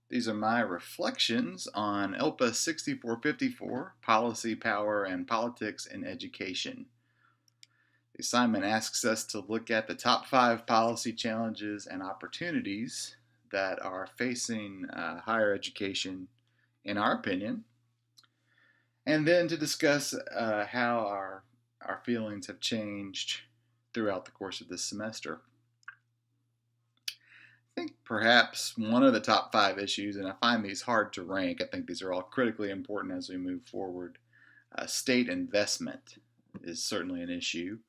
These are my reflections on ELPA 6454, Policy, Power, and Politics in Education. The assignment asks us to look at the top 5 policy challenges and opportunities that are facing higher education, in our opinion, and then to discuss how our feelings have changed throughout the course of this semester. I think perhaps one of the top 5 issues, and I find these hard to rank, I think these are all critically important as we move forward. State investment is certainly an issue.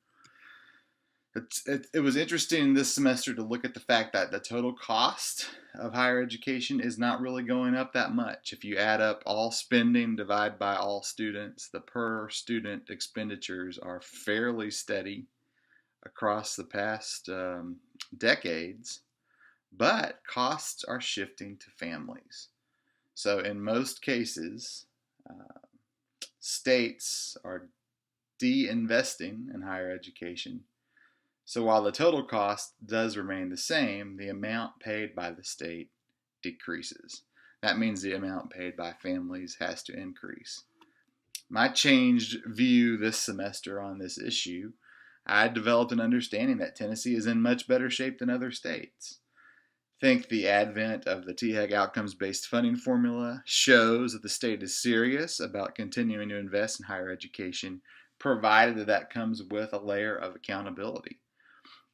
It was interesting this semester to look at the fact that the total cost of higher education is not really going up that much. If you add up all spending, divide by all students, the per student expenditures are fairly steady across the past decades. But costs are shifting to families. So in most cases, states are de-investing in higher education. So while the total cost does remain the same, the amount paid by the state decreases. That means the amount paid by families has to increase. My changed view this semester on this issue, I developed an understanding that Tennessee is in much better shape than other states. I think the advent of the THAG outcomes-based funding formula shows that the state is serious about continuing to invest in higher education, provided that that comes with a layer of accountability.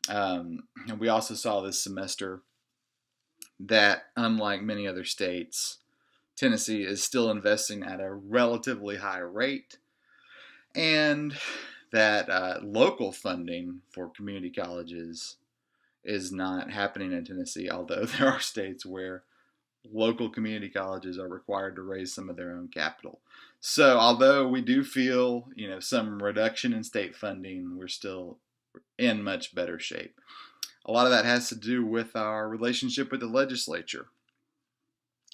And we also saw this semester that, unlike many other states, Tennessee is still investing at a relatively high rate, and that local funding for community colleges is not happening in Tennessee, although there are states where local community colleges are required to raise some of their own capital. So although we do feel, some reduction in state funding, we're still in much better shape. A lot of that has to do with our relationship with the legislature,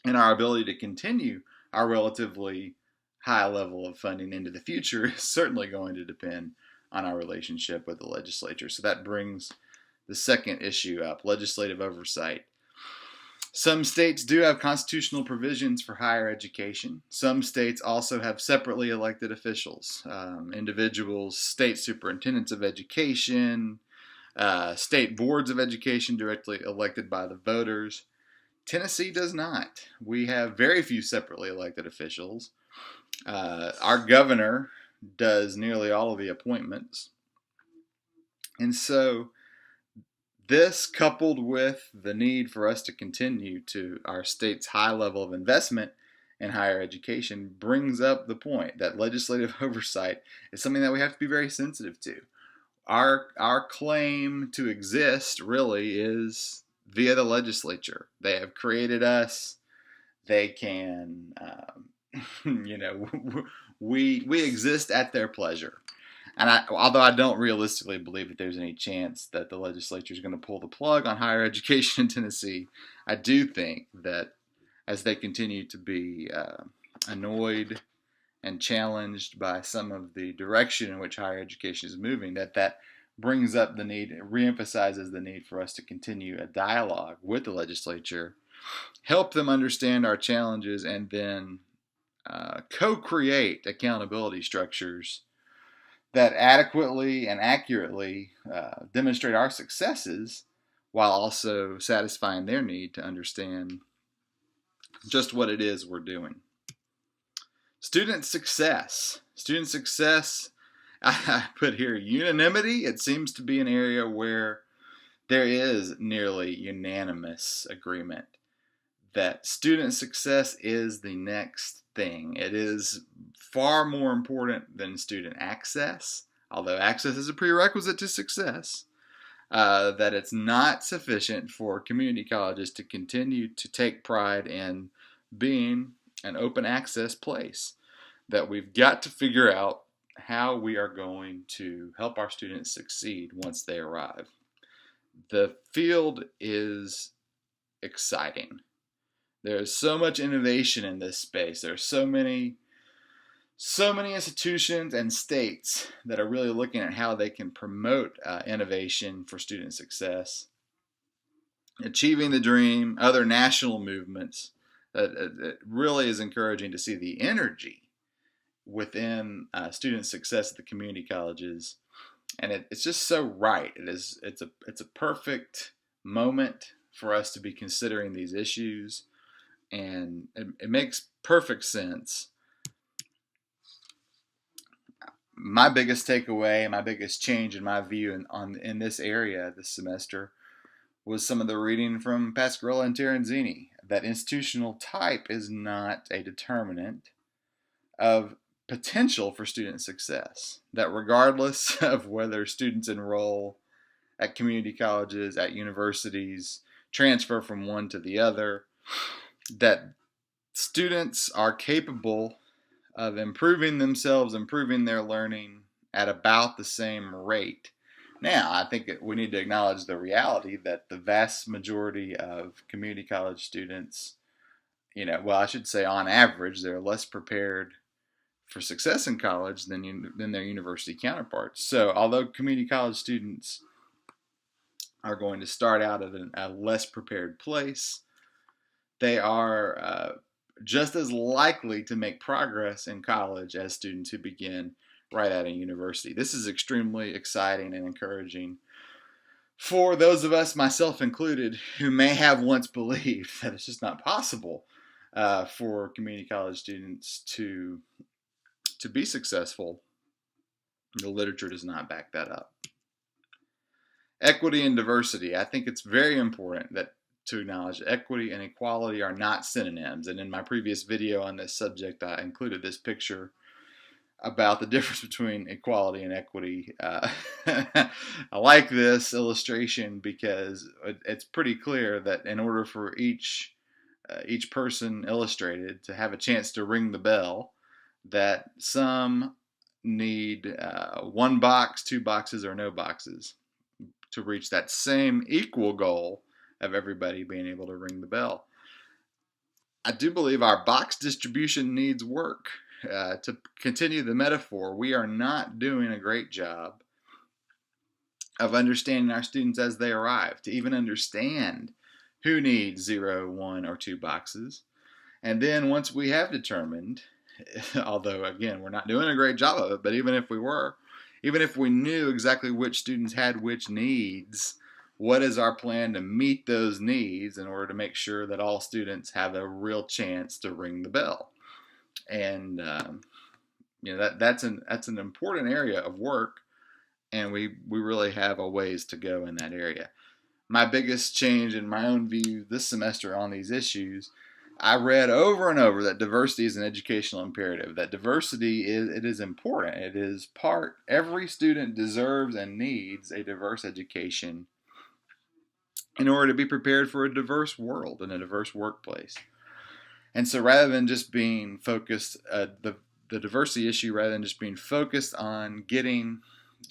and our ability to continue our relatively high level of funding into the future is certainly going to depend on our relationship with the legislature. So that brings the second issue up, legislative oversight. Some states do have constitutional provisions for higher education. Some states also have separately elected officials, individuals, state superintendents of education, state boards of education directly elected by the voters. Tennessee does not. We have very few separately elected officials. Our governor does nearly all of the appointments. And so this, coupled with the need for us to continue to our state's high level of investment in higher education, brings up the point that legislative oversight is something that we have to be very sensitive to. Our claim to exist really is via the legislature. They have created us. They can, we exist at their pleasure. And although I don't realistically believe that there's any chance that the legislature is going to pull the plug on higher education in Tennessee, I do think that as they continue to be annoyed and challenged by some of the direction in which higher education is moving, that brings up the need, it reemphasizes the need for us to continue a dialogue with the legislature, help them understand our challenges, and then co-create accountability structures that adequately and accurately demonstrate our successes while also satisfying their need to understand just what it is we're doing. Student success. Student success, I put here unanimity. It seems to be an area where there is nearly unanimous agreement that student success is the next thing. It is far more important than student access, although access is a prerequisite to success, that it's not sufficient for community colleges to continue to take pride in being an open access place, that we've got to figure out how we are going to help our students succeed once they arrive. The field is exciting. There's so much innovation in this space. There are so many institutions and states that are really looking at how they can promote innovation for student success. Achieving the Dream, other national movements It really is encouraging to see the energy within student success at the community colleges, and it's just so right. It's a perfect moment for us to be considering these issues, and it makes perfect sense. My biggest takeaway, my biggest change in my view in this area this semester was some of the reading from Pascarella and Terenzini, that institutional type is not a determinant of potential for student success. That regardless of whether students enroll at community colleges, at universities, transfer from one to the other, that students are capable of improving themselves, improving their learning at about the same rate. Now, I think we need to acknowledge the reality that the vast majority of community college students, well, I should say on average, they're less prepared for success in college than their university counterparts. So, although community college students are going to start out at a less prepared place, they are just as likely to make progress in college as students who begin right at a university. This is extremely exciting and encouraging for those of us, myself included, who may have once believed that it's just not possible for community college students to be successful. The literature does not back that up. Equity and diversity. I think it's very important to acknowledge equity and equality are not synonyms. And in my previous video on this subject, I included this picture about the difference between equality and equity. I like this illustration because it's pretty clear that in order for each person illustrated to have a chance to ring the bell, that some need one box, two boxes, or no boxes to reach that same equal goal of everybody being able to ring the bell. I do believe our box distribution needs work. To continue the metaphor, we are not doing a great job of understanding our students as they arrive, to even understand who needs 0, 1, or 2 boxes. And then once we have determined, although again, we're not doing a great job of it, but even if we were, even if we knew exactly which students had which needs, what is our plan to meet those needs in order to make sure that all students have a real chance to ring the bell? And that's an important area of work, and we really have a ways to go in that area. My biggest change in my own view this semester on these issues, I read over and over that diversity is an educational imperative, that diversity is important. It is part, every student deserves and needs a diverse education in order to be prepared for a diverse world and a diverse workplace. And so rather than just being focused, the diversity issue, rather than just being focused on getting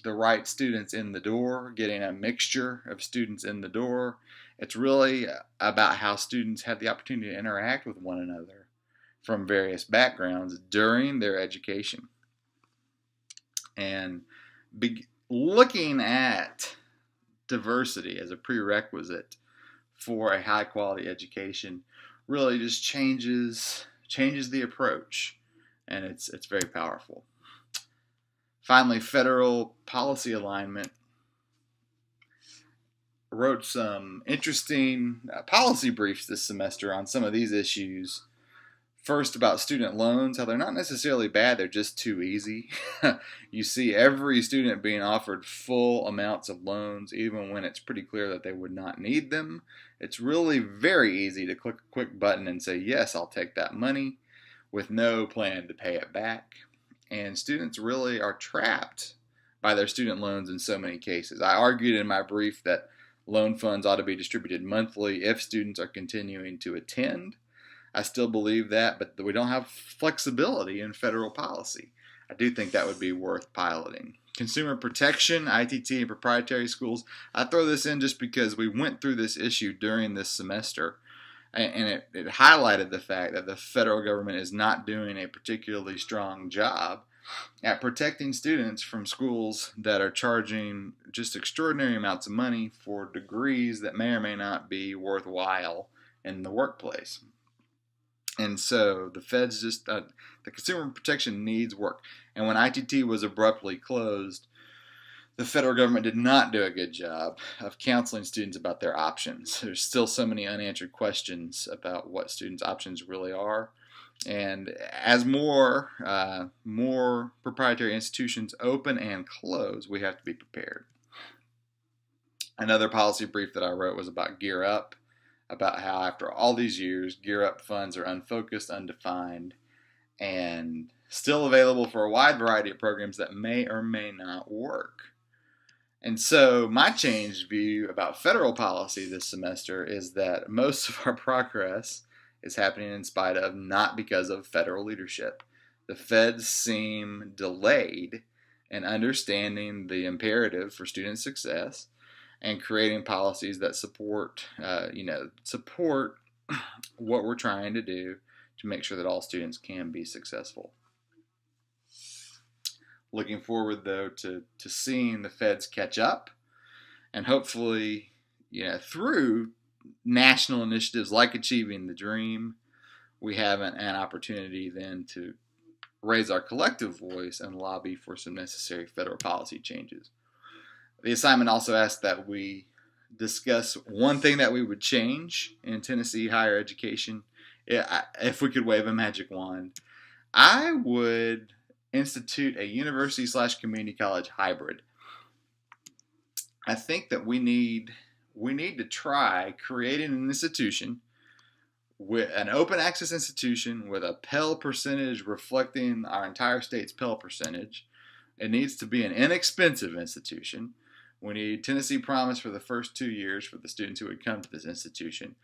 the right students in the door, getting a mixture of students in the door, it's really about how students have the opportunity to interact with one another from various backgrounds during their education. And looking at diversity as a prerequisite for a high quality education really just changes the approach, and it's very powerful. Finally, federal policy alignment. Wrote some interesting policy briefs this semester on some of these issues. First, about student loans, how they're not necessarily bad, they're just too easy. You see every student being offered full amounts of loans, even when it's pretty clear that they would not need them. It's really very easy to click a quick button and say, yes, I'll take that money, with no plan to pay it back. And students really are trapped by their student loans in so many cases. I argued in my brief that loan funds ought to be distributed monthly if students are continuing to attend. I still believe that, but we don't have flexibility in federal policy. I do think that would be worth piloting. Consumer protection, ITT, and proprietary schools. I throw this in just because we went through this issue during this semester, and it highlighted the fact that the federal government is not doing a particularly strong job at protecting students from schools that are charging just extraordinary amounts of money for degrees that may or may not be worthwhile in the workplace. And so the feds just, the consumer protection needs work. And when ITT was abruptly closed, the federal government did not do a good job of counseling students about their options. There's still so many unanswered questions about what students' options really are. And as more proprietary institutions open and close, we have to be prepared. Another policy brief that I wrote was about Gear Up, about how after all these years, Gear Up funds are unfocused, undefined, and still available for a wide variety of programs that may or may not work. And so my changed view about federal policy this semester is that most of our progress is happening in spite of, not because of, federal leadership. The feds seem delayed in understanding the imperative for student success and creating policies that support what we're trying to do to make sure that all students can be successful. Looking forward, though, to seeing the feds catch up, and hopefully, through national initiatives like Achieving the Dream, we have an opportunity then to raise our collective voice and lobby for some necessary federal policy changes. The assignment also asked that we discuss one thing that we would change in Tennessee higher education. If we could wave a magic wand, I would institute a university/community college hybrid. I think that we need to try creating an institution, with an open access institution with a Pell percentage reflecting our entire state's Pell percentage. It needs to be an inexpensive institution. We need Tennessee Promise for the first 2 years for the students who would come to this institution.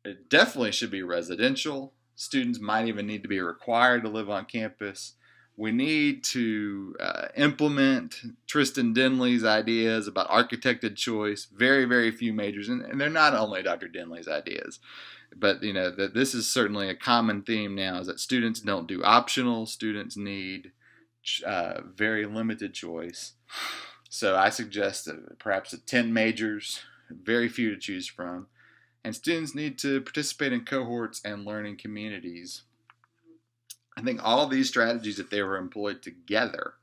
It definitely should be residential. Students might even need to be required to live on campus. We need to implement Tristan Denley's ideas about architected choice. Very, very few majors, and they're not only Dr. Denley's ideas, but that this is certainly a common theme now, is that students don't do optional. Students need very limited choice. So I suggest perhaps 10 majors, very few to choose from, and students need to participate in cohorts and learning communities. I think all these strategies, if they were employed together,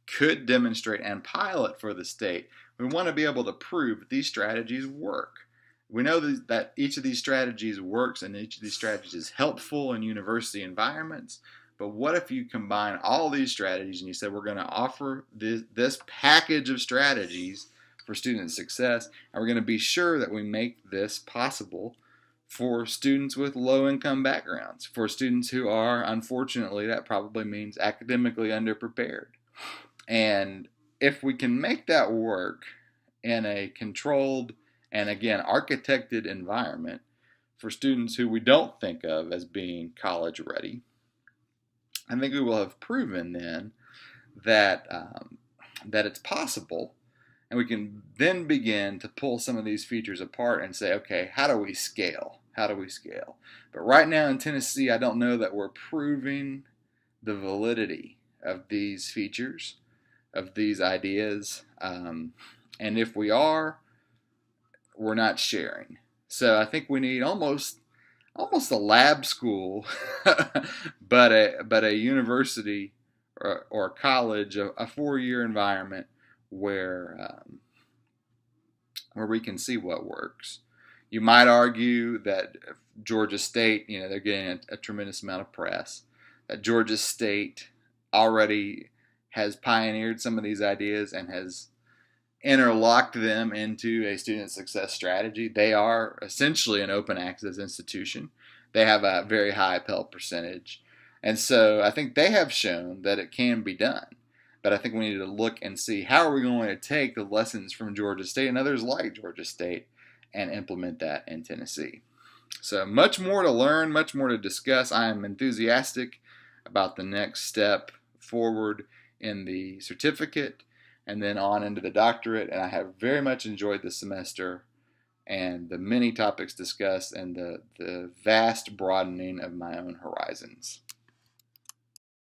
could demonstrate and pilot for the state. We want to be able to prove that these strategies work. We know that each of these strategies works and each of these strategies is helpful in university environments. But what if you combine all these strategies and you said, we're going to offer this package of strategies for student success, and we're going to be sure that we make this possible for students with low-income backgrounds, for students who are, unfortunately, that probably means academically underprepared. And if we can make that work in a controlled and, again, architected environment for students who we don't think of as being college ready, I think we will have proven then that it's possible, and we can then begin to pull some of these features apart and say, okay, how do we scale? How do we scale? But right now in Tennessee, I don't know that we're proving the validity of these features, of these ideas, and if we are, we're not sharing. So I think we need almost a lab school, but a university or college, a 4-year environment where we can see what works. You might argue that Georgia State, they're getting a tremendous amount of press, that Georgia State already has pioneered some of these ideas and has interlocked them into a student success strategy. They are essentially an open access institution. They have a very high Pell percentage. And so I think they have shown that it can be done. But I think we need to look and see, how are we going to take the lessons from Georgia State and others like Georgia State and implement that in Tennessee. So much more to learn, much more to discuss. I am enthusiastic about the next step forward in the certificate and then on into the doctorate, and I have very much enjoyed the semester and the many topics discussed and the vast broadening of my own horizons.